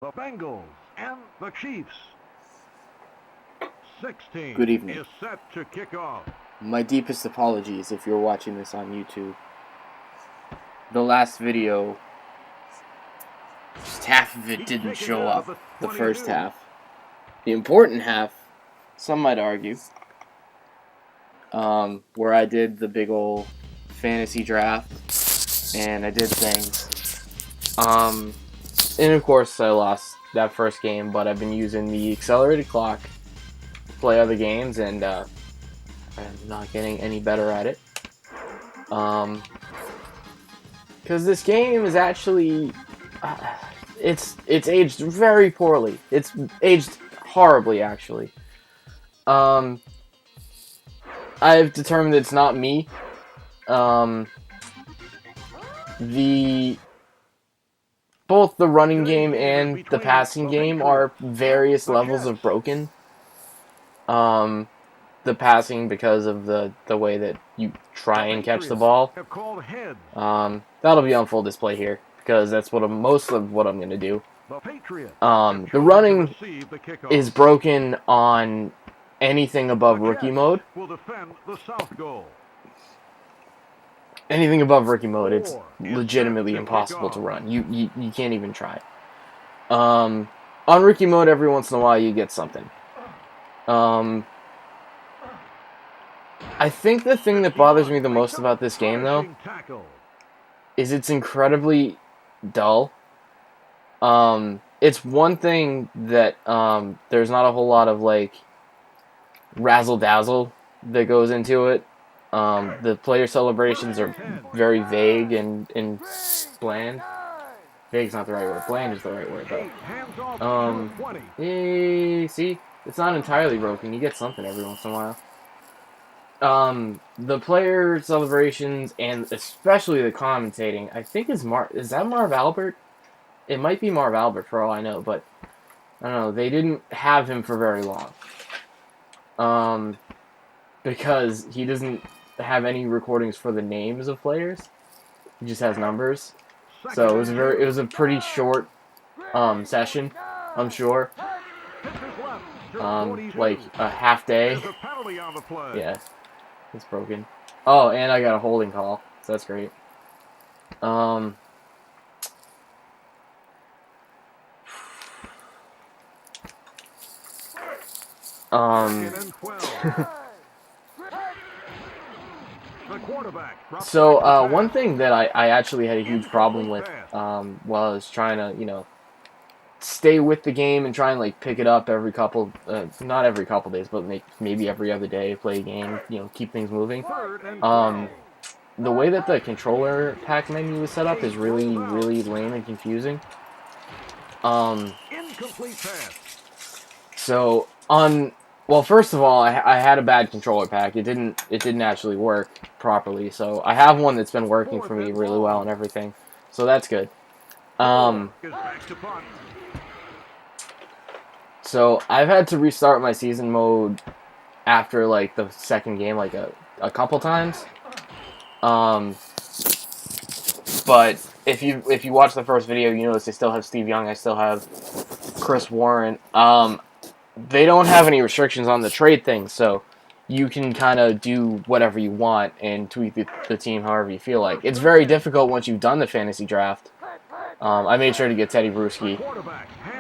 The Bengals and the Chiefs. 16 Good evening. is set to kick off. My deepest apologies if you're watching this on YouTube. The last video, just half of it didn't show up. The first half. The important half, some might argue, where I did the big ol' fantasy draft, and I did things. And of course I lost that first game, but I've been using the accelerated clock to play other games, and I'm not getting any better at it. Because this game is actually, it's aged very poorly. It's aged horribly, actually. Um, I've determined it's not me. Um, the both the running game and the passing game are various levels of broken. Um, the passing because of the way that you try and catch the ball. That'll be on full display here because that's most of what I'm going to do. The running is broken on anything above rookie mode. Anything above rookie mode, it's legitimately impossible to run. You can't even try. On rookie mode, every once in a while you get something. I think the thing that bothers me the most about this game, though, is it's incredibly dull. It's one thing that there's not a whole lot of like razzle dazzle that goes into it. The player celebrations are very vague and bland. Vague's not the right word. Bland is the right word, though. See, it's not entirely broken. You get something every once in a while. The player celebrations and especially the commentating, I think is that Marv Albert? It might be Marv Albert for all I know, but I don't know. They didn't have him for very long. Because he doesn't have any recordings for the names of players. He just has numbers. So it was a pretty short session, I'm sure. Like a half day. Yeah. It's broken. Oh, and I got a holding call, so that's great. So, one thing that I actually had a huge problem with while I was trying to, stay with the game and try and, like, pick it up every couple, not every couple days, but maybe every other day, play a game, keep things moving. The way that the controller pack menu is set up is really, really lame and confusing. So, well, first of all, I had a bad controller pack. It didn't actually work properly. So I have one that's been working for me really well and everything. So that's good. So I've had to restart my season mode after like the second game like a couple times. But if you watch the first video, you notice I still have Steve Young. I still have Chris Warren. They don't have any restrictions on the trade thing, so you can kind of do whatever you want and tweak the team however you feel like. It's very difficult once you've done the fantasy draft. I made sure to get Teddy Bruschi.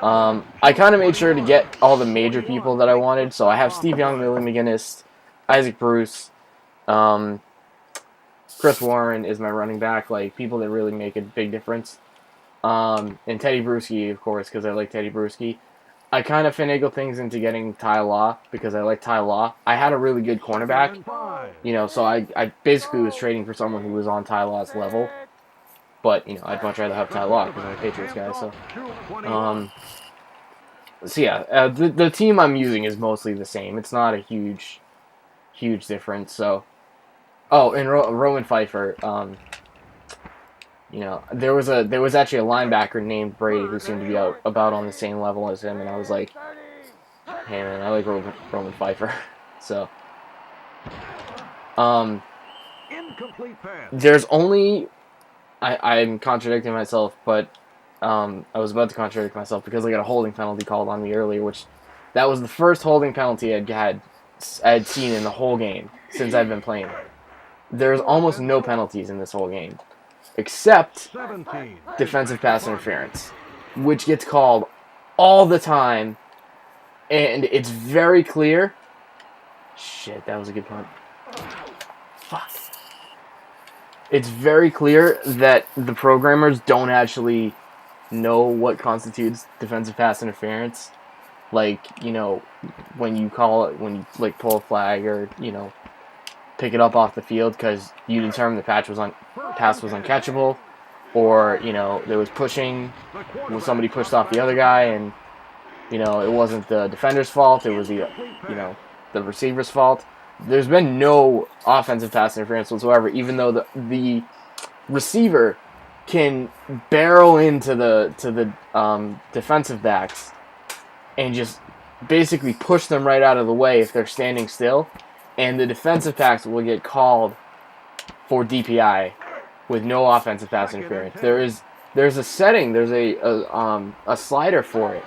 I kind of made sure to get all the major people that I wanted, so I have Steve Young, Willie McGinnis, Isaac Bruce, Chris Warren is my running back, like people that really make a big difference. And Teddy Bruschi, of course, because I like Teddy Bruschi. I kind of finagled things into getting Ty Law because I like Ty Law. I had a really good cornerback, so I basically was trading for someone who was on Ty Law's level. But, I'd much rather have Ty Law because I'm a Patriots guy, so yeah, the team I'm using is mostly the same. It's not a huge difference, so. Oh, and Roman Pfeiffer, there was actually a linebacker named Brady who seemed to be about on the same level as him, and I was like, hey man, I like Roman Pfeiffer. So, there's only, I'm contradicting myself, but I was about to contradict myself because I got a holding penalty called on me earlier, which that was the first holding penalty I'd seen in the whole game since I've been playing. There's almost no penalties in this whole game, except 17. defensive pass interference, which gets called all the time, and it's very clear. Shit, that was a good punt. Fuck. It's very clear that the programmers don't actually know what constitutes defensive pass interference. Like, you know, when you call it, when you like pull a flag or, you know, pick it up off the field because you determine the pass was uncatchable, or, you know, there was pushing, when somebody pushed off the other guy, and, you know, it wasn't the defender's fault, it was the, you know, the receiver's fault. There's been no offensive pass interference whatsoever, even though the receiver can barrel into the defensive backs and just basically push them right out of the way if they're standing still, and the defensive backs will get called for DPI with no offensive pass interference. There's a setting, there's a slider for it,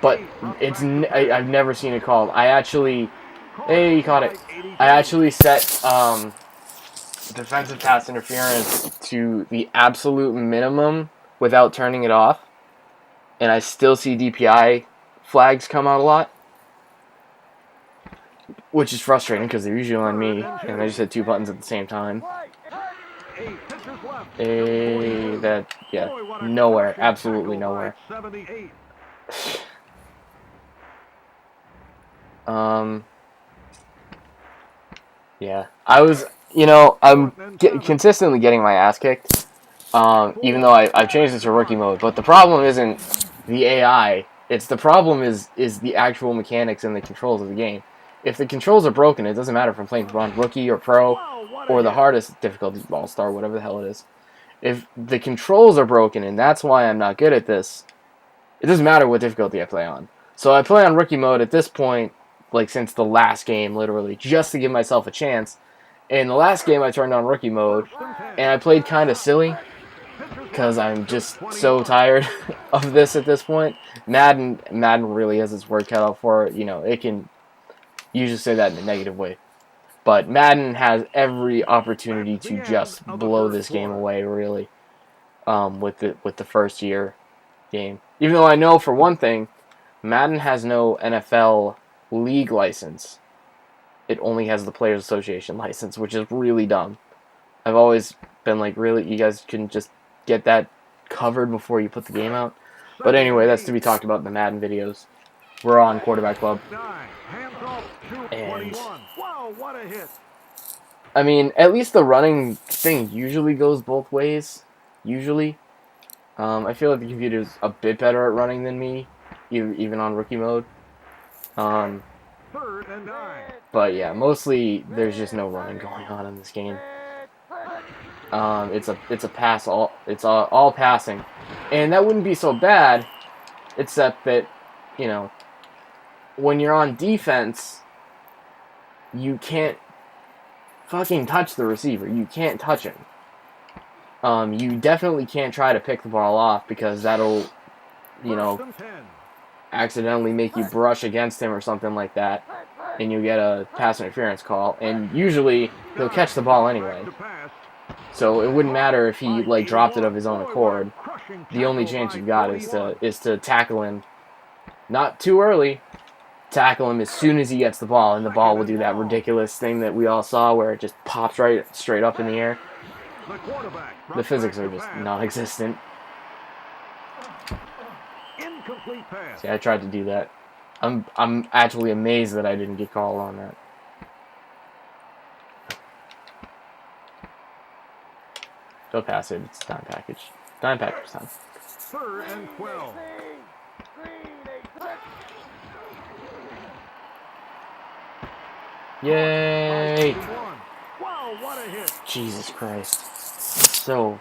but I've never seen it called. Hey, you caught it. I actually set defensive pass interference to the absolute minimum without turning it off, and I still see DPI flags come out a lot, which is frustrating because they're usually on me, and I just hit two buttons at the same time. Nowhere, absolutely nowhere. Yeah, I'm consistently getting my ass kicked, even though I've changed it to rookie mode. But the problem isn't the AI. The problem is the actual mechanics and the controls of the game. If the controls are broken, it doesn't matter if I'm playing on rookie or pro or the hardest difficulty, all-star, whatever the hell it is. If the controls are broken, and that's why I'm not good at this, it doesn't matter what difficulty I play on. So I play on rookie mode at this point, like since the last game, literally, just to give myself a chance. In the last game, I turned on rookie mode, and I played kind of silly, because I'm just so tired of this at this point. Madden really has its work cut out for it. You know, it can usually say that in a negative way. But Madden has every opportunity to just blow this game away, really, with the first year game. Even though I know for one thing, Madden has no NFL league license. It only has the Players Association license, which is really dumb. I've always been like, really, you guys couldn't just get that covered before you put the game out? But anyway, that's to be talked about in the Madden videos. We're on Quarterback Club. And I mean, at least the running thing usually goes both ways. Usually. I feel like the computer's a bit better at running than me, even on rookie mode. But yeah, mostly there's just no running going on in this game. It's a pass, it's all passing, and that wouldn't be so bad, except that, you know, when you're on defense, you can't fucking touch the receiver. You can't touch him. You definitely can't try to pick the ball off because that'll, you know, accidentally make you brush against him or something like that, and you get a pass interference call, and usually he'll catch the ball anyway. So it wouldn't matter if he like dropped it of his own accord. The only chance you've got is to tackle him, not too early. Tackle him as soon as he gets the ball, and the ball will do that ridiculous thing that we all saw where it just pops right straight up in the air. The physics are just non-existent. See, I tried to do that. I'm actually amazed that I didn't get called on that. Don't pass it. It's time package. Time package time. 3rd and 12. Yay! Wow, what a hit. Jesus Christ. So,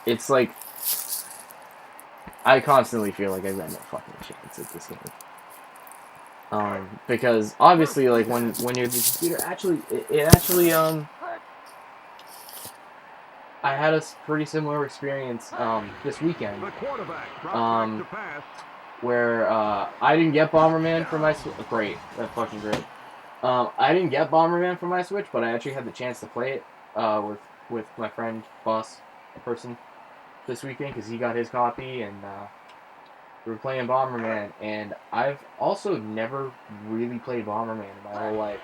it's like, I constantly feel like I've got no fucking chance at this game. Because obviously, like when you're the computer, it actually I had a pretty similar experience this weekend. The quarterback drops back Um, to pass. where I didn't get Bomberman for my Switch. Great, that's fucking great. I didn't get Bomberman for my Switch, but I actually had the chance to play it with my friend, boss, person this weekend because he got his copy and we were playing Bomberman. And I've also never really played Bomberman in my whole life.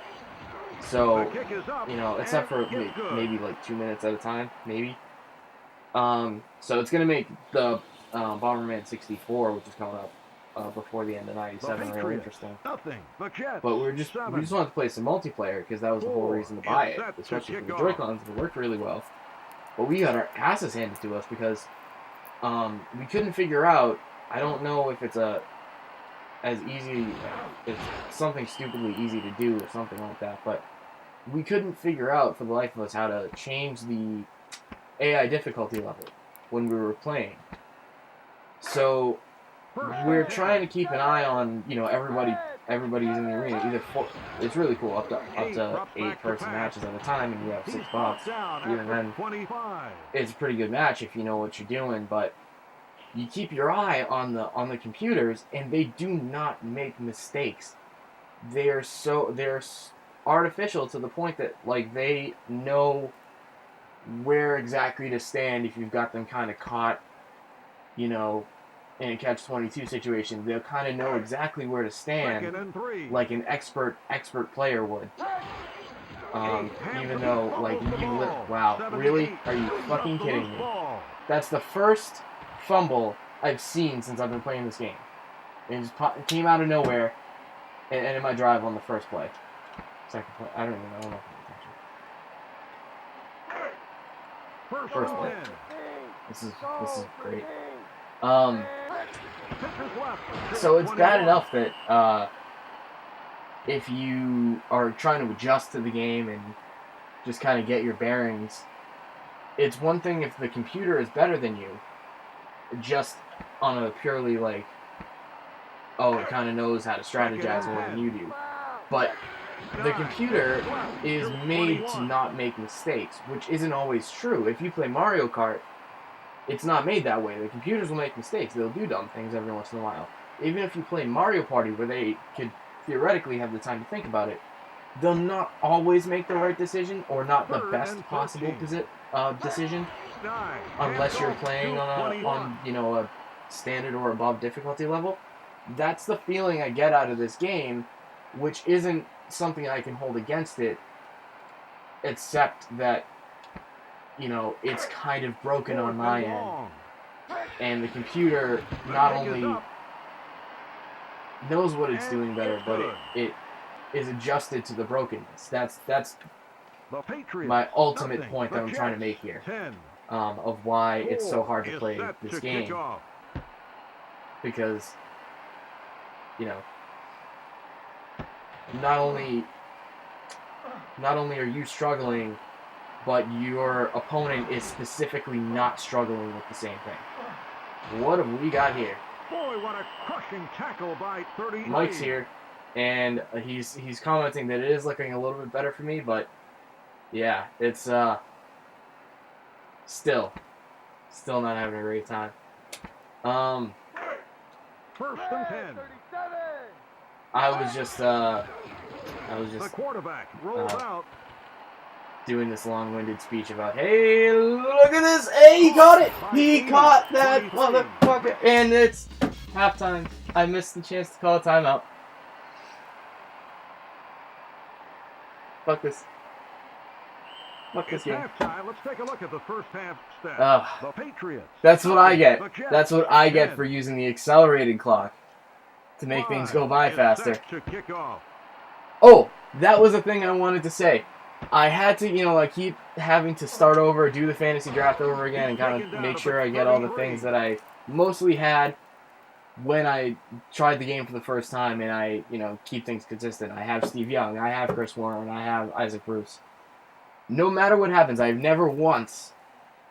So, The kick is up, you know, except for and it's good. maybe like 2 minutes at a time, maybe. So it's gonna make the Bomberman 64, which is coming up before the end of '97, really interesting. Nothing. The Jets. But we just wanted to play some multiplayer because that was the whole reason to buy it, especially for the Joy-Cons. It worked really well. But we got our asses handed to us because we couldn't figure out. I don't know if it's as easy, it's something stupidly easy to do or something like that, but we couldn't figure out for the life of us how to change the AI difficulty level when we were playing. So we're trying to keep an eye on, you know, everybody's in the arena. It's really cool up to 8-person matches at a time, and you have 6 bots. Even then, it's a pretty good match if you know what you're doing. But you keep your eye on the computers, and they do not make mistakes. They're artificial to the point that like they know where exactly to stand if you've got them kind of caught, you know, in a catch-22 situation. They'll kind of know exactly where to stand, like an expert player would. Even though, like, wow, really? Are you fucking kidding me? That's the first fumble I've seen since I've been playing this game. It just came out of nowhere, and in my drive on the first play. Second play, I don't even know. I don't know if I attention. First play. This is great. So it's bad enough that if you are trying to adjust to the game and just kind of get your bearings, it's one thing if the computer is better than you, just on a purely like, oh, it kind of knows how to strategize more than you do. But the computer is made to not make mistakes, which isn't always true. If you play Mario Kart, it's not made that way. The computers will make mistakes. They'll do dumb things every once in a while. Even if you play Mario Party, where they could theoretically have the time to think about it, they'll not always make the right decision, or not the best possible decision, unless you're playing on you know, a standard or above difficulty level. That's the feeling I get out of this game, which isn't something I can hold against it, except that, you know, it's kind of broken on my end. And the computer not only knows what it's doing better, but it is adjusted to the brokenness. That's my ultimate point that I'm trying to make here, of why it's so hard to play this game. Because, you know, not only are you struggling, but your opponent is specifically not struggling with the same thing. What have we got here? Boy, what a crushing tackle by 30. Mike's here, and he's commenting that it is looking a little bit better for me, but yeah, it's still not having a great time. First and 10. I was just The quarterback rolls out. Doing this long-winded speech about, hey, look at this! Hey, he caught it! He caught that motherfucker! And it's halftime. I missed the chance to call a timeout. Fuck this. Fuck this game. Halftime. Let's take a look at the first half stats. The Patriots. That's what I get. That's what I get for using the accelerated clock to make things go by faster. To kick off. Oh, that was a thing I wanted to say. I had to, you know, I keep having to start over, do the fantasy draft over again, and kind of make sure I get all the things that I mostly had when I tried the game for the first time, and I, you know, keep things consistent. I have Steve Young, I have Chris Warren, I have Isaac Bruce. No matter what happens, I've never once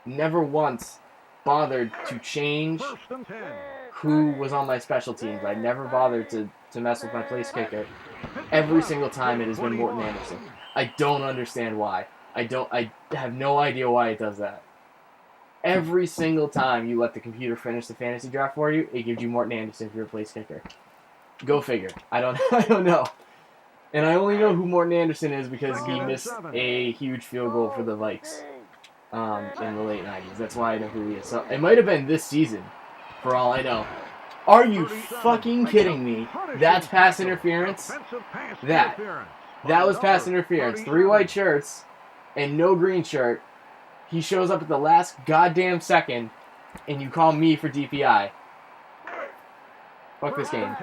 bothered to change who was on my special teams. I never bothered to mess with my place kicker. Every single time it has been Morton Anderson. I don't understand why. I have no idea why it does that. Every single time you let the computer finish the fantasy draft for you, it gives you Morton Anderson for your place kicker. Go figure. I don't know. And I only know who Morton Anderson is because he missed a huge field goal for the Vikes in the late 90s. That's why I know who he is. So it might have been this season, for all I know. Are you fucking kidding me? That's pass interference? That was pass interference. 3 white shirts and no green shirt. He shows up at the last goddamn second, and you call me for DPI. Fuck this game.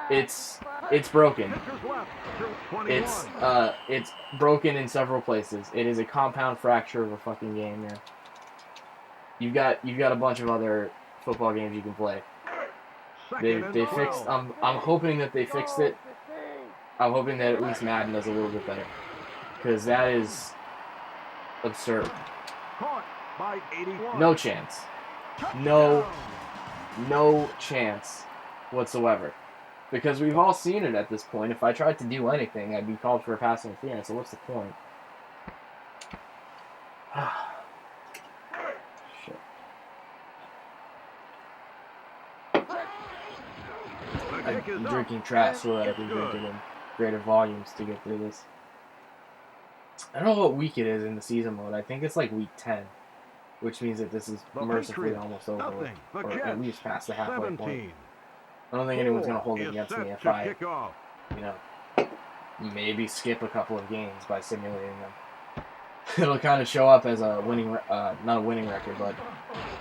It's broken. It's broken in several places. It is a compound fracture of a fucking game, man. You've got a bunch of other football games you can play. They fixed. I'm hoping that they fixed it. I'm hoping that at least Madden does a little bit better, because that is absurd. No chance. No chance whatsoever. Because we've all seen it at this point. If I tried to do anything, I'd be called for a pass interference. So what's the point? Shit. I'm drinking trash so that I can drink it in greater volumes to get through this. I don't know what week it is in the season mode. I think it's like week 10, which means that this is mercifully almost over, or at least past the halfway point. I don't think anyone's going to hold it against me if I, maybe skip a couple of games by simulating them. It'll kind of show up as a winning, not a winning record, but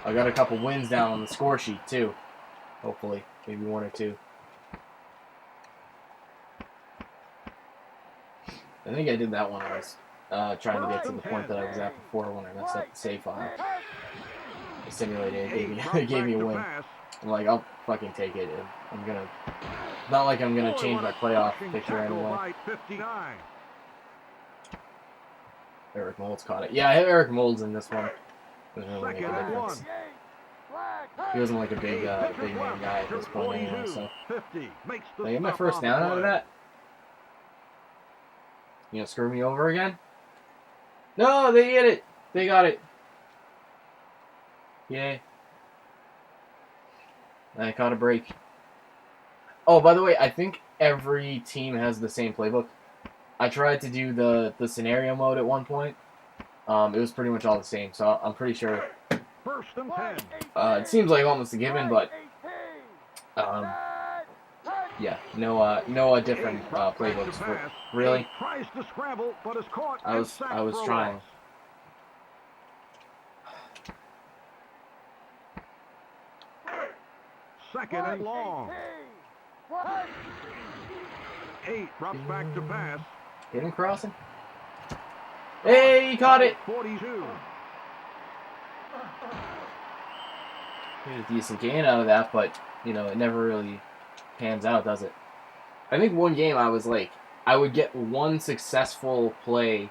I got a couple wins down on the score sheet too. Hopefully, maybe 1 or 2. I think I did that one. I was trying to get to the point that I was at before when I messed up the save file. I simulated it, gave me a win. I'm like, I'll fucking take it. I'm gonna, not like I'm gonna change my playoff picture anyway. Eric Moulds caught it. Yeah, I have Eric Moulds in this one. Doesn't really make a difference. He wasn't like a big name guy at this point anyway, so. Did I get my first down out of that? You gonna screw me over again? No, they get it. They got it. Yay. I caught a break. Oh, by the way, I think every team has the same playbook. I tried to do the scenario mode at one point. It was pretty much all the same, so I'm pretty sure. First and 10. It seems like almost a given, but yeah, no different playbooks. Really? I was trying. Second and long. 8 drops back to pass. Hit him crossing. Hey, he caught it. 42. Get a decent gain out of that, but it never really pans out, does it? I think one game I was like, I would get one successful play.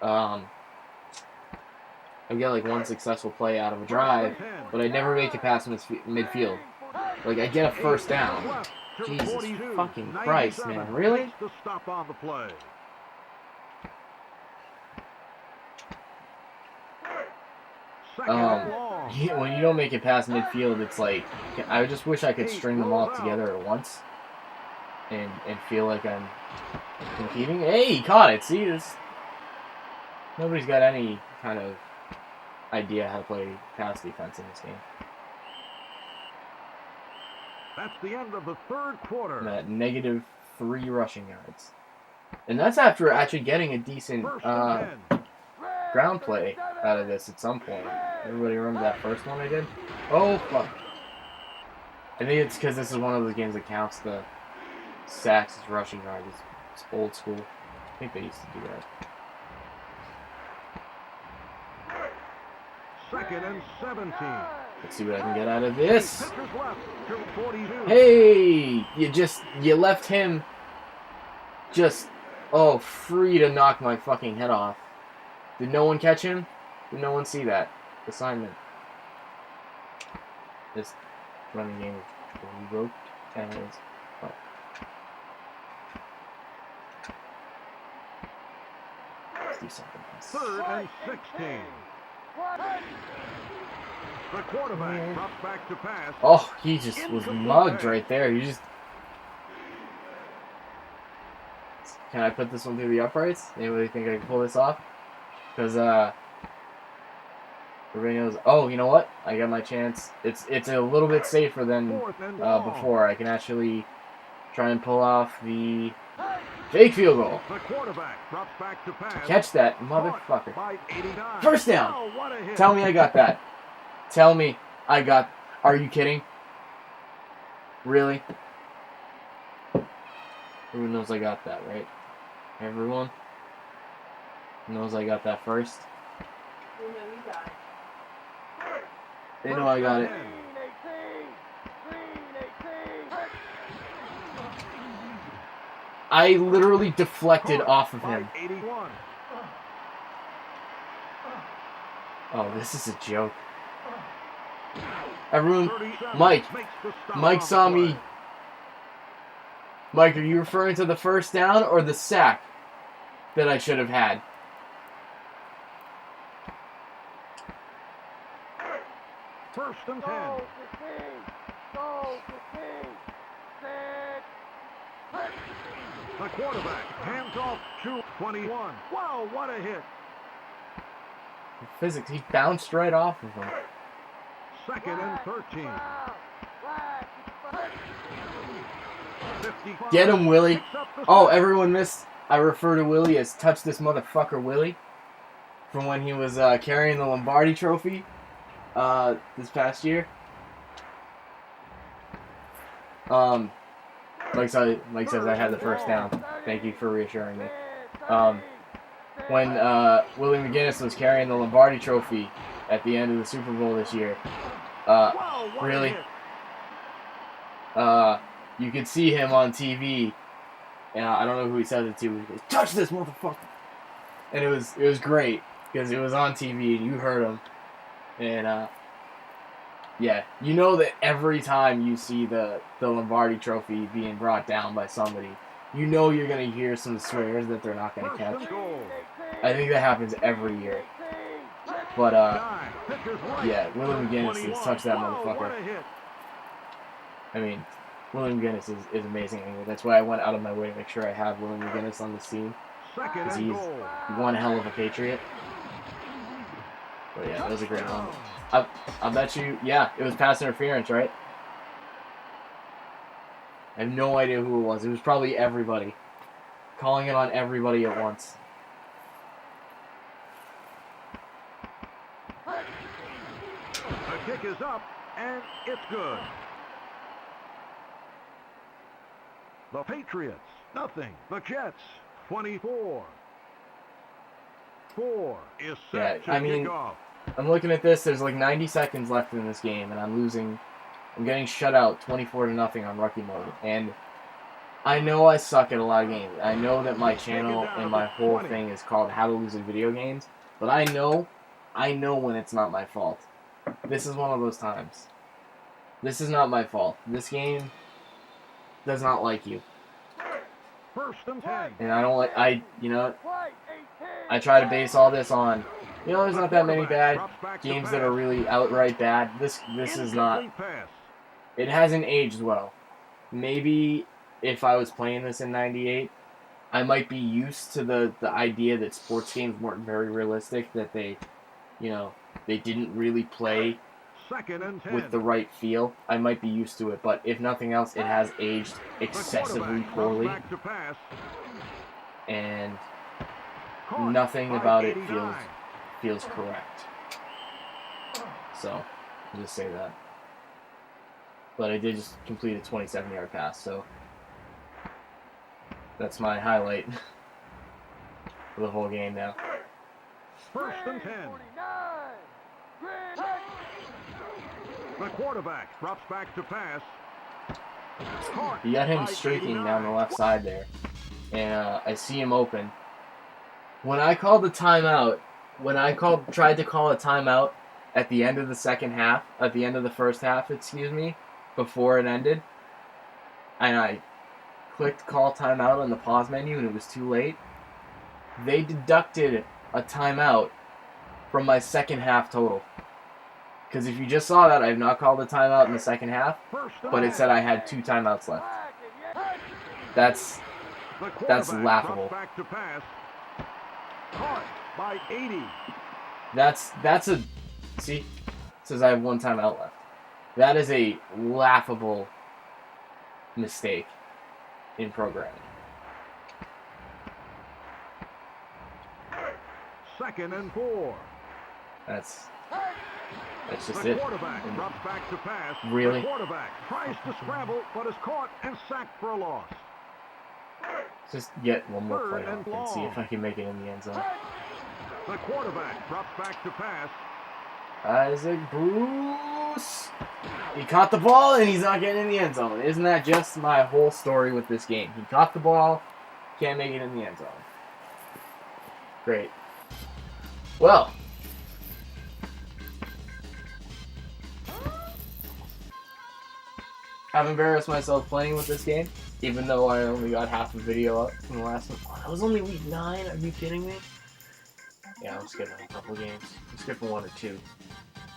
I'd get like one successful play out of a drive, but I'd never make it past midfield. Like, I get a first down. Jesus fucking Christ, man. Really? When you don't make it past midfield, it's like, I just wish I could string them all together at once and feel like I'm competing. Hey, he caught it. See, nobody's got any kind of idea how to play pass defense in this game. That's the end of the third quarter. I'm at -3 rushing yards. And that's after actually getting a decent ground play out of this at some point. Everybody remember that first one I did? Oh, fuck. I think it's because this is one of those games that counts the sacks as rushing yards. It's old school. I think they used to do that. Second and 17. Let's see what I can get out of this. Hey! You left him just, free to knock my fucking head off. Did no one catch him? Did no one see that assignment? This running game is broke as fuck. Let's do something else. Third and 16. The quarterback drops back to pass. Oh, he just was mugged right there. He just... Can I put this one through the uprights? Anybody think I can pull this off? Because, everybody knows... Oh, you know what? I got my chance. It's a little bit safer than before. I can actually try and pull off the fake field goal. The quarterback drops back to pass. Catch that, motherfucker. By 89. First down. Oh, what a hit. Tell me I got that. Tell me I got... Are you kidding? Really? Everyone knows I got that, right? Everyone knows I got that first. We know you got it. They know I got it. I literally deflected off of him. 81. Oh, this is a joke. Everyone, 37 Mike makes the stop Mike on saw the me. play. Mike, are you referring to the first down or the sack that I should have had? First and 10. The quarterback hands off to 21. Wow, what a hit. Physics, he bounced right off of him. Second and 13. 55. Get him, Willie. Picks up the Oh, sack. everyone missed. I refer to Willie as Touch This Motherfucker Willie from when he was carrying the Lombardi Trophy this past year. Mike says I had the first down. Thank you for reassuring me. When Willie McGinnis was carrying the Lombardi Trophy at the end of the Super Bowl this year, Wow, what a really, hit. you could see him on TV. And I don't know who he says it to. He goes, "Touch this motherfucker!" And it was great because it was on TV and you heard him. And yeah, you know that every time you see the Lombardi Trophy being brought down by somebody, you know you're gonna hear some swears that they're not gonna First catch. and goal. I think that happens every year. But Nine. Pitcher's right. yeah, Willie McGinnis 21. is touch that Wow, what motherfucker. a hit. I mean, Willie McGinnis is amazing. Anyway, that's why I went out of my way to make sure I have Willie McGinnis on this team. Second Because and he's goal. one hell of a Patriot. But yeah, that was a great one. I bet you, yeah, it was pass interference, right? I have no idea who it was. It was probably everybody. Calling it on everybody at once. The kick is up, and it's good. The Patriots, nothing. The Jets, 24. 4 is set Yeah, to I mean, kick off. I'm looking at this. There's like 90 seconds left in this game, and I'm losing. I'm getting shut out 24-0 on rookie mode. And I know I suck at a lot of games. I know that my channel and my whole thing is called How to Lose in Video Games. But I know when it's not my fault. This is one of those times. This is not my fault. This game does not like you. First and 10. And I don't like, I try to base all this on, there's not that many bad games that are really outright bad. This is not. Incomplete pass. It hasn't aged well. Maybe if I was playing this in 98, I might be used to the idea that sports games weren't very realistic, that they didn't really play Second and 10. with the right feel. I might be used to it, but if nothing else, it has aged The excessively quarterback poorly, drops back to pass. and Caught nothing by about it 89. feels correct. So, I'll just say that. But I did just complete a 27-yard pass, so that's my highlight for the whole game now. First and 10. The quarterback drops back to pass. Caught You got him by streaking 89. down the left side there, and I see him open. When I called the timeout, tried to call a timeout at the end of the first half, before it ended, and I clicked call timeout on the pause menu and it was too late, they deducted a timeout from my second half total. Because if you just saw that, I have not called a timeout in the second half, but it said I had 2 timeouts left. That's laughable. Back to pass. Caught by 80. That's a, see, it says I have 1 timeout left. That is a laughable mistake in programming. 2nd and 4. That's just The it. quarterback drops back to pass. Really? The quarterback tries to scramble, but is caught and sacked for a loss. Just get one more play 3rd and off and see long. if I can make it in the end zone. The quarterback drops back to pass. Isaac Bruce. He caught the ball and he's not getting in the end zone. Isn't that just my whole story with this game? He caught the ball, can't make it in the end zone. Great. Well. I've embarrassed myself playing with this game, even though I only got half a video up from the last one. Oh, that was only week 9? Are you kidding me? Yeah, I'm skipping a couple games. I'm skipping 1 or 2.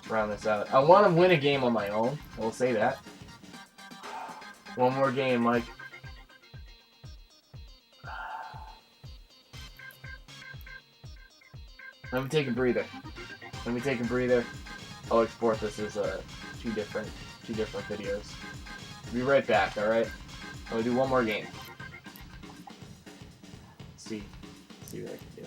Round this out. I want to win a game on my own. I'll say that. One more game, Mike. Let me take a breather. I'll export this as two different videos. Be right back, alright? I'm gonna do one more game. See what I can do.